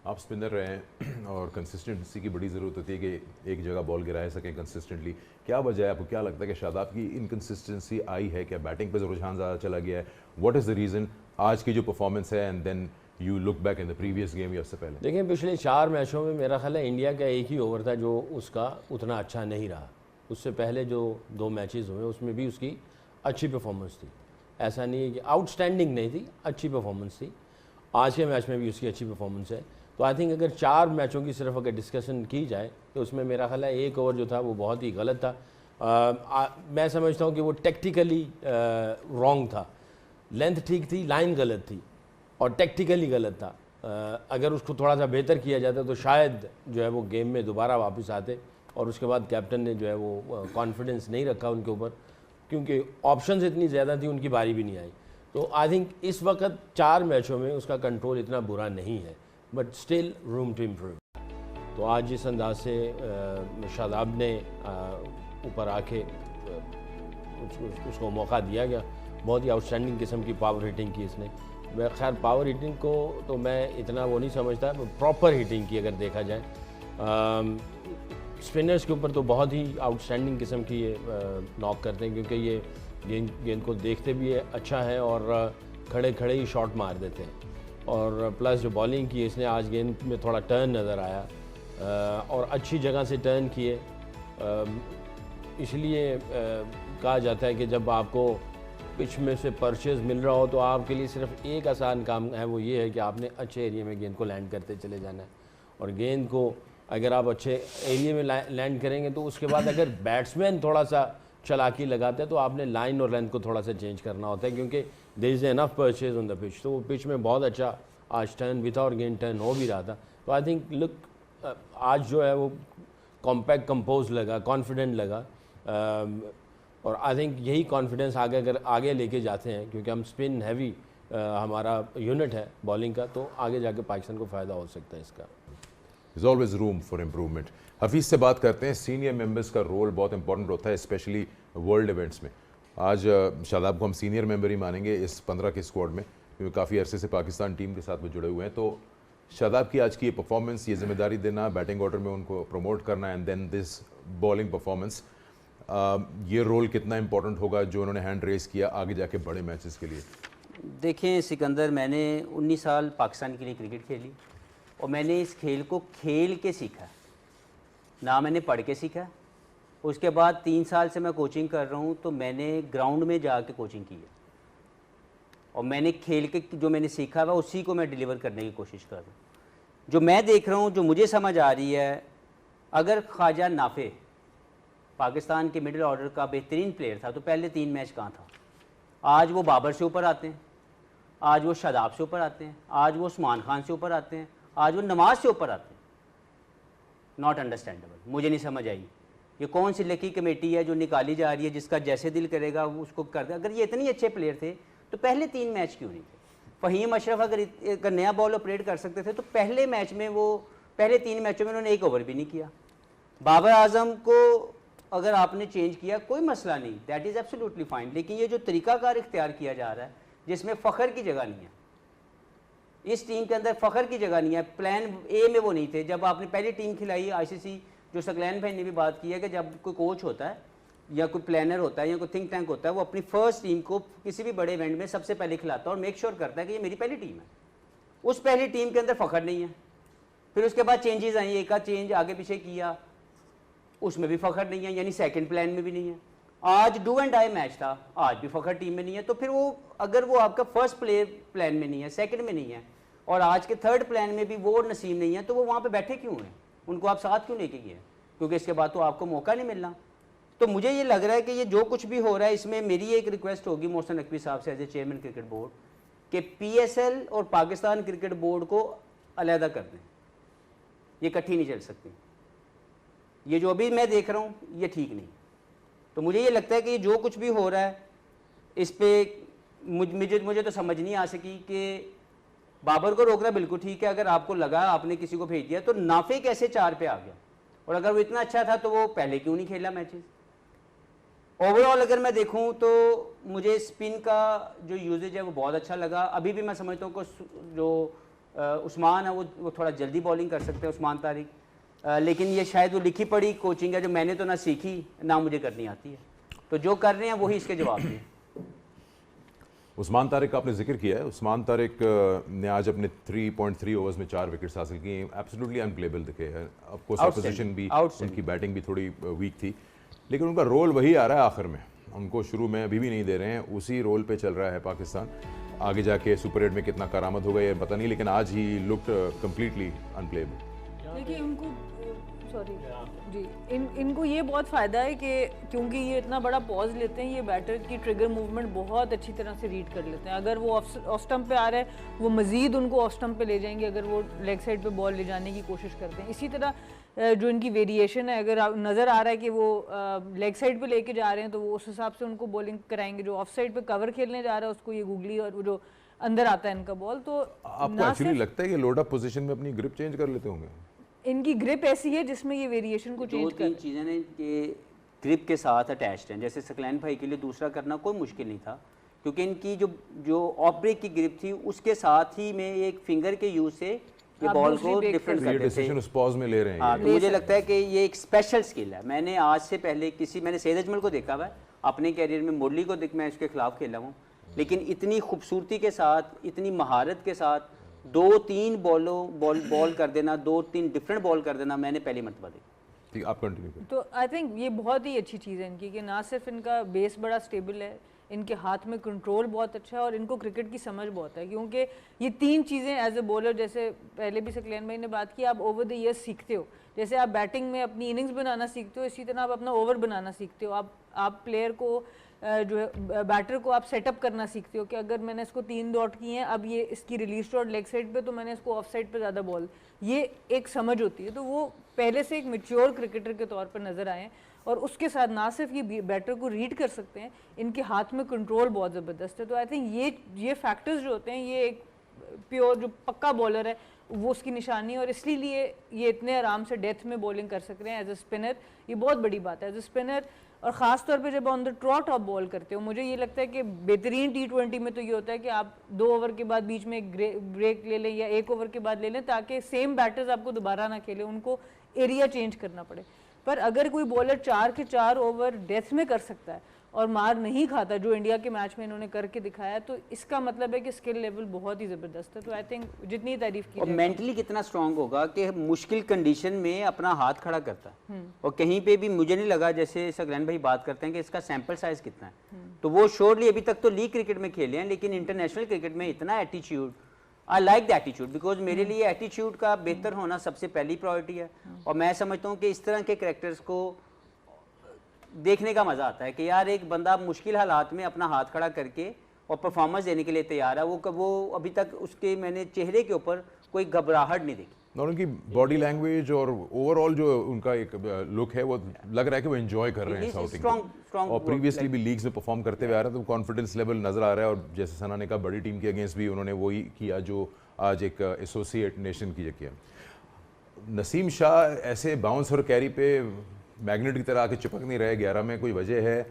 आप स्पिनर रहे हैं और कंसिस्टेंसी की बड़ी ज़रूरत होती है कि एक जगह बॉल गिरा सकें कंसिस्टेंटली। क्या वजह है, आपको क्या लगता है कि शादाब की इनकंसिस्टेंसी आई है? क्या बैटिंग पे रुझान ज़्यादा चला गया है? व्हाट इज़ द रीज़न आज की जो परफॉर्मेंस है and then you look back in the previous game या उससे पहले? देखिए, पिछले 4 मैचों में मेरा ख्याल है इंडिया का एक ही ओवर था जो उसका उतना अच्छा नहीं रहा। उससे पहले जो 2 मैचेस हुए उसमें भी उसकी अच्छी परफॉर्मेंस थी। ऐसा नहीं है कि आउटस्टैंडिंग नहीं थी, अच्छी परफॉर्मेंस थी। आज के मैच में भी उसकी अच्छी परफॉर्मेंस है। तो आई थिंक अगर 4 मैचों की सिर्फ अगर डिस्कशन की जाए तो उसमें मेरा ख्याल है एक ओवर जो था वो बहुत ही गलत था। मैं समझता हूँ कि वो टेक्टिकली रॉन्ग था। लेंथ ठीक थी, लाइन गलत थी और टेक्टिकली गलत था। अगर उसको थोड़ा सा बेहतर किया जाता तो शायद जो है वो गेम में दोबारा वापस आते। और उसके बाद कैप्टन ने जो है वो कॉन्फिडेंस नहीं रखा उनके ऊपर, क्योंकि ऑप्शंस इतनी ज़्यादा थी, उनकी बारी भी नहीं आई। तो आई थिंक इस वक्त 4 मैचों में उसका कंट्रोल इतना बुरा नहीं है, but still room to improve. तो आज जिस अंदाज से शादाब ने ऊपर आके उसको मौका दिया गया, बहुत ही आउटस्टैंडिंग किस्म की पावर हिटिंग की इसने। मैं खैर पावर हिटिंग को तो मैं इतना वो नहीं समझता, प्रॉपर हिटिंग की अगर देखा जाए। स्पिनर्स के ऊपर तो बहुत ही आउटस्टैंडिंग किस्म की ये नॉक करते हैं, क्योंकि ये गेंद को देखते भी अच्छा है और खड़े खड़े ही शॉट मार देते हैं। और प्लस जो बॉलिंग की इसने आज गेंद में थोड़ा टर्न नज़र आया और अच्छी जगह से टर्न किए। इसलिए कहा जाता है कि जब आपको पिच में से परचेज मिल रहा हो तो आपके लिए सिर्फ एक आसान काम है, वो ये है कि आपने अच्छे एरिया में गेंद को लैंड करते चले जाना है। और गेंद को अगर आप अच्छे एरिया में लैंड करेंगे तो उसके बाद अगर बैट्समैन थोड़ा सा चालाकी लगाते हैं तो आपने लाइन और लेंथ को थोड़ा सा चेंज करना होता है, क्योंकि there is enough purchase on the pitch. तो वो पिच में बहुत अच्छा आज टर्न विदाउट गेंद टर्न हो भी रहा था। तो आई थिंक लुक आज जो है वो कॉम्पैक्ट कंपोज लगा, कॉन्फिडेंट लगा। और आई थिंक यही कॉन्फिडेंस आगे अगर आगे लेके जाते हैं, क्योंकि हम स्पिन हैवी हमारा यूनिट है बॉलिंग का, तो आगे जाके पाकिस्तान को फ़ायदा हो सकता है इसका। There's always room for improvement. Hafeez से बात करते हैं। सीनियर मेंबर्स का रोल बहुत इंपॉर्टेंट होता है, स्पेशली वर्ल्ड इवेंट्स में। आज शादाब को हम सीनियर मेंबर ही मानेंगे इस 15 के स्क्वाड में, क्योंकि काफ़ी अरसे से पाकिस्तान टीम के साथ वो जुड़े हुए हैं। तो शादाब की आज की ये परफॉर्मेंस, ये जिम्मेदारी देना, बैटिंग ऑर्डर में उनको प्रमोट करना and then this bowling performance, ये रोल कितना इंपॉर्टेंट होगा जो उन्होंने हैंड रेस किया आगे जाके बड़े मैचेस के लिए? देखें सिकंदर, मैंने 19 साल पाकिस्तान के लिए क्रिकेट खेली और मैंने इस खेल को खेल के सीखा, ना मैंने पढ़ के सीखा। उसके बाद 3 साल से मैं कोचिंग कर रहा हूँ, तो मैंने ग्राउंड में जाके कोचिंग की है और मैंने खेल के जो मैंने सीखा हुआ उसी को मैं डिलीवर करने की कोशिश कर रहा हूँ। जो मैं देख रहा हूँ, जो मुझे समझ आ रही है, अगर ख्वाजा नाफे पाकिस्तान के मिडिल ऑर्डर का बेहतरीन प्लेयर था तो पहले 3 मैच कहाँ था? आज वो बाबर से ऊपर आते हैं, आज वो शादाब से ऊपर आते हैं, आज वो उस्मान खान से ऊपर आते हैं, आज वो नमाज से ऊपर आते हैं। नॉट अंडरस्टैंडेबल, मुझे नहीं समझ आई ये कौन सी लकी कमेटी है जो निकाली जा रही है, जिसका जैसे दिल करेगा वो उसको कर दे। अगर ये इतने अच्छे प्लेयर थे तो पहले 3 मैच क्यों नहीं थे? फ़हीम अशरफ अगर नया बॉल ऑपरेट कर सकते थे तो पहले मैच में वो पहले 3 मैचों में उन्होंने 1 ओवर भी नहीं किया। बाबर आजम को अगर आपने चेंज किया कोई मसला नहीं, दैट इज़ एब्सोल्युटली फाइन। लेकिन ये जो तरीकाकार इख्तियार किया जा रहा है जिसमें फ़ख्र की जगह नहीं है, इस टीम के अंदर फ़ख्र की जगह नहीं है। प्लान ए में वो नहीं थे। जब आपने पहली टीम खिलाई आईसीसी, जो सकलैन भाई ने भी बात की है कि जब कोई कोच होता है या कोई प्लानर होता है या कोई थिंक टैंक होता है, वो अपनी फर्स्ट टीम को किसी भी बड़े इवेंट में सबसे पहले खिलाता है और मेक श्योर करता है कि ये मेरी पहली टीम है। उस पहली टीम के अंदर फ़ख्र नहीं है। फिर उसके बाद चेंजेस आई, एक आध चेंज आगे पीछे किया, उसमें भी फ़ख्र नहीं है, यानी सेकंड प्लान में भी नहीं है। आज डू एंड डाई मैच था, आज भी फ़ख्र टीम में नहीं है। तो फिर वो अगर वो आपका फर्स्ट प्लान में नहीं है, सेकंड में नहीं है और आज के थर्ड प्लान में भी वो नसीब नहीं है, तो वो वहाँ पे बैठे क्यों हैं? उनको आप साथ क्यों लेके गए? क्योंकि इसके बाद तो आपको मौका नहीं मिलना। तो मुझे ये लग रहा है कि ये जो कुछ भी हो रहा है, इसमें मेरी एक रिक्वेस्ट होगी मोहसिन नकवी साहब से as a chairman cricket board कि PSL और पाकिस्तान क्रिकेट बोर्ड को अलहदा कर दें। ये इकट्ठी नहीं चल सकती। ये जो अभी मैं देख रहा हूँ ये ठीक नहीं। तो मुझे ये लगता है कि जो कुछ भी हो रहा है इस पर मुझे तो समझ नहीं आ सकी कि बाबर को रोकना बिल्कुल ठीक है। अगर आपको लगा आपने किसी को भेज दिया तो नाफे कैसे 4 पे आ गया? और अगर वो इतना अच्छा था तो वो पहले क्यों नहीं खेला मैचेस? ओवरऑल अगर मैं देखूं तो मुझे स्पिन का जो यूजेज है वो बहुत अच्छा लगा। अभी भी मैं समझता हूँ कि जो उस्मान है वो थोड़ा जल्दी बॉलिंग कर सकते हैं, उस्मान तारिक, लेकिन ये शायद वो लिखी पढ़ी कोचिंग है जो मैंने तो ना सीखी ना मुझे करनी आती है, तो जो कर रहे हैं वही इसके जवाब हैं। उस्मान तारिक का आपने जिक्र किया है। उस्मान तारिक ने आज अपने 3.3 ओवर्स में 4 विकेट्स हासिल किए, एब्सोल्युटली अनप्लेबल दिखे हैं। ऑफकोर्स अपोजिशन भी, उनकी बैटिंग भी थोड़ी वीक थी, लेकिन उनका रोल वही आ रहा है आखिर में, उनको शुरू में अभी भी नहीं दे रहे हैं, उसी रोल पे चल रहा है पाकिस्तान। आगे जाके सुपर 8 में कितना करामत होगा ये पता नहीं, लेकिन आज ही लुक्ड कम्प्लीटली अनप्लेबल। देखिए उनको सॉरी जी इनको ये बहुत फ़ायदा है कि क्योंकि ये इतना बड़ा पॉज लेते हैं, ये बैटर की ट्रिगर मूवमेंट बहुत अच्छी तरह से रीड कर लेते हैं। अगर वो ऑफ स्टंप पे आ रहा है वो मज़ीद उनको ऑफ स्टंप पे ले जाएंगे अगर वो लेग साइड पे बॉल ले जाने की कोशिश करते हैं। इसी तरह जो इनकी वेरिएशन है, अगर नज़र आ रहा है कि वो लेग साइड पे लेके जा रहे हैं तो वो उस हिसाब से उनको बॉलिंग कराएंगे। जो ऑफ साइड पे कवर खेलने जा रहा है उसको ये गूगली और वो जो अंदर आता है इनका बॉल, तो आपको एक्चुअली लगता है कि लोड अप पोजीशन में अपनी ग्रिप चेंज कर लेते होंगे? इनकी ग्रिप ऐसी है जिसमें ये वेरिएशन को चेंज कर, 2-3 चीज़ें ने कि ग्रिप के साथ अटैच्ड हैं। जैसे सकलैन भाई के लिए दूसरा करना कोई मुश्किल नहीं था, क्योंकि इनकी जो ऑफ ब्रेक की ग्रिप थी उसके साथ ही में एक फिंगर के यूज से ये बॉल को डिफरेंट कर देते हैं। उस पॉज में ले रहे हैं। हाँ, तो मुझे लगता है कि ये एक स्पेशल स्किल है। मैंने आज से पहले मैंने सैयद अजमल को देखा हुआ है अपने कैरियर में, मुरली को मैं इसके खिलाफ खेला हूँ, लेकिन इतनी खूबसूरती के साथ, इतनी महारत के साथ 2-3 बॉल कर देना, 2-3 डिफरेंट बॉल कर देना मैंने पहली मरतबा देखा। ठीक, आप कंटिन्यू करें। तो आई थिंक ये बहुत ही अच्छी चीज़ है इनकी कि ना सिर्फ इनका बेस बड़ा स्टेबल है, इनके हाथ में कंट्रोल बहुत अच्छा है और इनको क्रिकेट की समझ बहुत है, क्योंकि ये 3 चीज़ें एज ए बॉलर, जैसे पहले भी सकलैन भाई ने बात की, आप ओवर द ईयर्स सीखते हो। जैसे आप बैटिंग में अपनी इनिंग्स बनाना सीखते हो, इसी तरह आप अपना ओवर बनाना सीखते हो। आप प्लेयर को जो है बैटर को आप सेटअप करना सीखते हो कि अगर मैंने इसको 3 डॉट किए हैं, अब ये इसकी रिलीज शॉट लेग साइड पे, तो मैंने इसको ऑफ साइड पे ज़्यादा बॉल, ये एक समझ होती है। तो वो पहले से एक मैच्योर क्रिकेटर के तौर पर नज़र आए हैं और उसके साथ ना सिर्फ ये बैटर को रीड कर सकते हैं, इनके हाथ में कंट्रोल बहुत ज़बरदस्त है। तो आई थिंक ये फैक्टर्स जो होते हैं, ये एक प्योर जो पक्का बॉलर है वो उसकी निशानी है, और इसलिए ये इतने आराम से डेथ में बॉलिंग कर सक रहे हैं एज ए स्पिनर। ये बहुत बड़ी बात है एज ए स्पिनर, और ख़ास तौर पे जब ऑन द ट्रॉट आप बॉल करते हो। मुझे ये लगता है कि बेहतरीन T20 में तो ये होता है कि आप 2 ओवर के बाद बीच में एक ब्रेक ले लें या 1 ओवर के बाद ले लें, ताकि सेम बैटर्स आपको दोबारा ना खेलें, उनको एरिया चेंज करना पड़े। पर अगर कोई बॉलर 4 के 4 ओवर डेथ में कर सकता है और मार नहीं खाता, जो इंडिया के मैच में इन्होंने करके दिखाया, तो इसका मतलब है कि स्किल लेवल बहुत ही ज़बरदस्त है। तो आई थिंक जितनी तारीफ की, और मेंटली कितना स्ट्रांग होगा कि मुश्किल कंडीशन में अपना हाथ खड़ा करता है। और कहीं पे भी मुझे नहीं लगा, जैसे सकलैन भाई बात करते हैं कि इसका सैंपल साइज कितना है, तो वो श्योरली अभी तक तो लीग क्रिकेट में खेले हैं, लेकिन इंटरनेशनल क्रिकेट में इतना attitude, I like the attitude, because मेरे लिए एटीट्यूड का बेहतर होना सबसे पहली प्रायोरिटी है। और मैं समझता हूँ कि इस तरह के कैरेक्टर्स को देखने का मज़ा आता है कि यार एक बंदा मुश्किल हालात में अपना हाथ खड़ा करके और परफॉर्मेंस देने के लिए तैयार है। वो अभी तक उसके मैंने चेहरे के ऊपर कोई घबराहट नहीं देखी। और उनकी बॉडी लैंग्वेज और ओवरऑल जो उनका एक लुक है, वो लग रहा है कि वो एंजॉय कर रहे हैं साउथिंग को, और प्रीवियसली भी लीग्स में परफॉर्म करते हुए आ रहे हैं, तो कॉन्फिडेंस लेवल नज़र आ रहा है। और जैसे सना ने कहा, बड़ी टीम के अगेंस्ट भी उन्होंने वही किया जो आज एक एसोसिएट नेशन की किया। नसीम शाह ऐसे बाउंस और कैरी पे मैग्नेट की तरह आके चिपक नहीं रहे 11 में, कोई वजह है?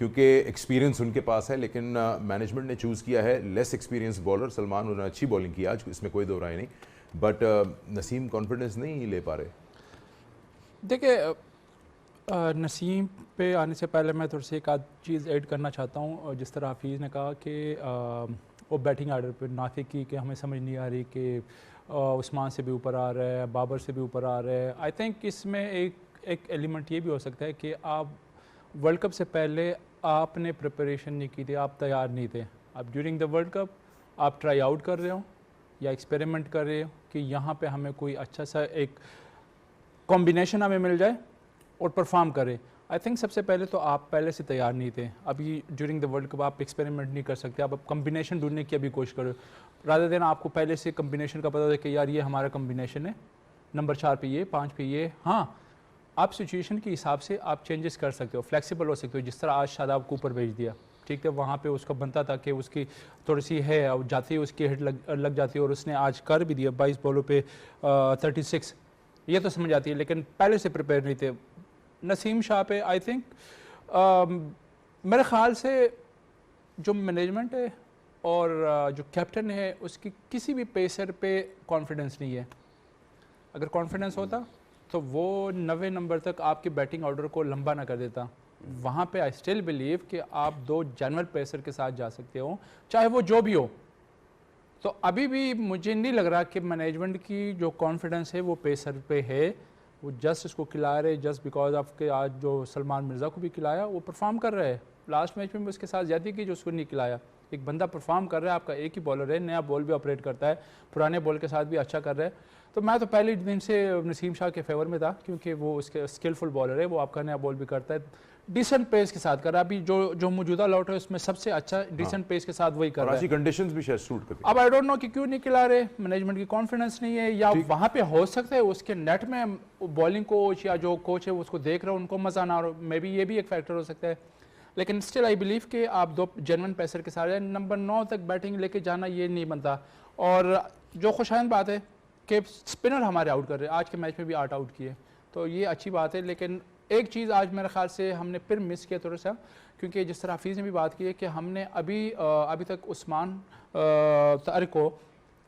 क्योंकि एक्सपीरियंस उनके पास है, लेकिन मैनेजमेंट ने चूज़ किया है लेस एक्सपीरियंस बॉलर सलमान। उन्होंने अच्छी बॉलिंग की आज, इसमें कोई दो राय नहीं, बट नसीम कॉन्फिडेंस नहीं ले पा रहे। देखिए, नसीम पे आने से पहले मैं थोड़ी सी एक आध चीज़ ऐड करना चाहता हूँ। जिस तरह हाफिज़ ने कहा कि वो बैटिंग आर्डर पे नाफिक की कि हमें समझ नहीं आ रही कि उस्मान से भी ऊपर आ रहा है, बाबर से भी ऊपर आ रहा है। आई थिंक इसमें एक एलिमेंट ये भी हो सकता है कि आप वर्ल्ड कप से पहले आपने प्रिपरेशन नहीं की थी, आप तैयार नहीं थे। अब ड्यूरिंग द वर्ल्ड कप आप ट्राई आउट कर रहे हो या एक्सपेरिमेंट कर रहे हो कि यहाँ पे हमें कोई अच्छा सा एक कॉम्बिनेशन हमें मिल जाए और परफॉर्म करें। आई थिंक सबसे पहले तो आप पहले से तैयार नहीं थे। अभी ड्यूरिंग द वर्ल्ड कप आप एक्सपेरिमेंट नहीं कर सकते, आप कॉम्बिनेशन ढूंढने की अभी कोशिश करो, रादर देन आपको पहले से कॉम्बिनेशन का पता था कि यार ये हमारा कॉम्बिनेशन है, नंबर 4 पे ये, 5 पे ये। हाँ, आप सिचुएशन के हिसाब से आप चेंजेस कर सकते हो, फ्लेक्सिबल हो सकते हो। जिस तरह आज शादाब को ऊपर भेज दिया, ठीक है, वहाँ पे उसका बनता था कि उसकी थोड़ी सी है और जाती है उसकी हिट लग जाती है, और उसने आज कर भी दिया 22 बॉलों पे 36, ये तो समझ आती है, लेकिन पहले से प्रिपेयर नहीं थे। नसीम शाह पे आई थिंक मेरे ख्याल से जो मैनेजमेंट है और जो कैप्टन है उसकी किसी भी पेसर पे कॉन्फिडेंस नहीं है। अगर कॉन्फिडेंस होता तो वो 90 नंबर तक आपकी बैटिंग ऑर्डर को लंबा ना कर देता। वहाँ पे आई स्टिल बिलीव कि आप 2 जनरल पेसर के साथ जा सकते हो, चाहे वो जो भी हो। तो अभी भी मुझे नहीं लग रहा कि मैनेजमेंट की जो कॉन्फिडेंस है वो पेसर पे है। वो जस्ट इसको खिला रहे जस्ट बिकॉज ऑफ के आज जो सलमान मिर्ज़ा को भी खिलाया वो परफॉर्म कर रहा है। लास्ट मैच में भी उसके साथ ज़्यादा की जो उसको नहीं खिलाया। एक बंदा परफॉर्म कर रहा है, आपका एक ही बॉलर है, नया बॉल भी ऑपरेट करता है, पुराने बॉल के साथ भी अच्छा कर रहा है। तो मैं तो पहले दिन से नसीम शाह के फेवर में था क्योंकि वो उसके स्किलफुल बॉलर है, वो आपका नया बॉल भी करता है, डिसेंट पेस के साथ कर रहा है। अभी जो मौजूदा लॉट है उसमें सबसे अच्छा डिसेंट पेस के साथ वही कर रहा है। कंडीशंस भी शायद सूट करती अब आई डोंट नो कि क्यों नहीं खिला रहे, मैनेजमेंट की कॉन्फिडेंस नहीं है या वहाँ पे हो सकता है उसके नेट में बॉलिंग कोच या जो कोच है उसको देख रहे हो उनको मजा ना आ रहा, मे बी ये भी एक फैक्टर हो सकता है। लेकिन स्टिल आई बिलीव कि आप 2 जेन्युइन पेसर के साथ नंबर 9 तक बैटिंग लेके जाना ये नहीं बनता। और जो खुशाइन बात है कि स्पिनर हमारे आउट कर रहे हैं, आज के मैच में भी 8 आउट किए, तो ये अच्छी बात है। लेकिन एक चीज़ आज मेरे ख्याल से हमने फिर मिस किया थोड़ा सा, क्योंकि जिस तरह हाफिज़ ने भी बात की है कि हमने अभी तक उस्मान तारिक को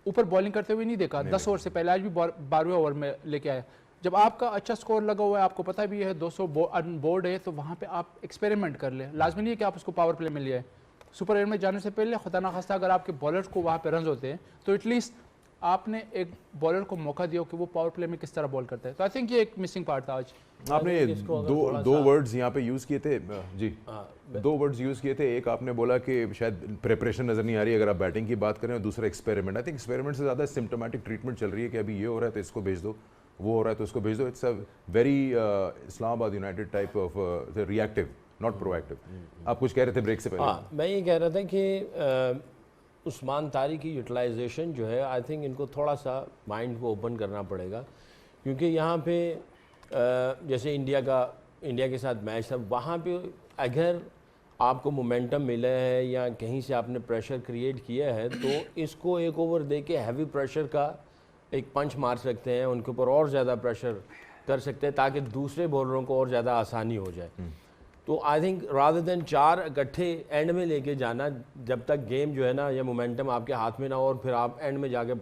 ऊपर बॉलिंग करते हुए नहीं देखा। 10 ओवर से पहले आज भी 12वें ओवर में लेके आए। जब आपका अच्छा स्कोर लगा हुआ है, आपको पता भी है 200 बोर्ड है, तो वहाँ पे आप एक्सपेरिमेंट कर ले। लाजमी नहीं है कि आप उसको पावर प्ले में लिए। सुपर 8 में जाने से पहले खुदा ना खास्ता अगर आपके बॉलर्स को वहाँ पे रन होते हैं तो एटलीस्ट आपने एक बॉलर को मौका दिया कि वो पावर प्ले में किस तरह बॉल करता है। तो आई थिंक ये एक मिसिंग पार्ट था आज। आपने इसको अगर दो वर्ड्स यहाँ पे यूज़ किए थे जी, 2 वर्ड्स यूज़ किए थे। एक आपने बोला कि शायद प्रिपरेशन नज़र नहीं आ रही अगर आप बैटिंग की बात करें, और दूसरा एक्सपेरिमेंट। आई थिंक एक्सपेरिमेंट से ज़्यादा सिम्टोमेटिक ट्रीटमेंट चल रही है कि अभी ये हो रहा है तो इसको भेज दो, वो हो रहा है तो उसको भेज दो। It's a very Islamabad United type of reactive, not proactive. आप कुछ कह रहे थे ब्रेक से पहले? हाँ, मैं ये कह रहा था कि उस्मान तारिक की यूटिलाइजेशन जो है, आई थिंक इनको थोड़ा सा माइंड को ओपन करना पड़ेगा, क्योंकि यहाँ पे जैसे इंडिया के साथ मैच था, वहाँ पे अगर आपको मोमेंटम मिला है या कहीं से आपने प्रेशर क्रिएट किया है तो इसको एक ओवर दे के हैवी प्रेशर का एक पंच मार सकते हैं, उनके ऊपर और ज़्यादा प्रेशर कर सकते हैं ताकि दूसरे बॉलरों को और ज़्यादा आसानी हो जाए। तो आई थिंक रादर देन 4 इकट्ठे एंड में लेके जाना, जब तक गेम जो है ना, ये मोमेंटम आपके हाथ में ना हो और फिर आप एंड में जाके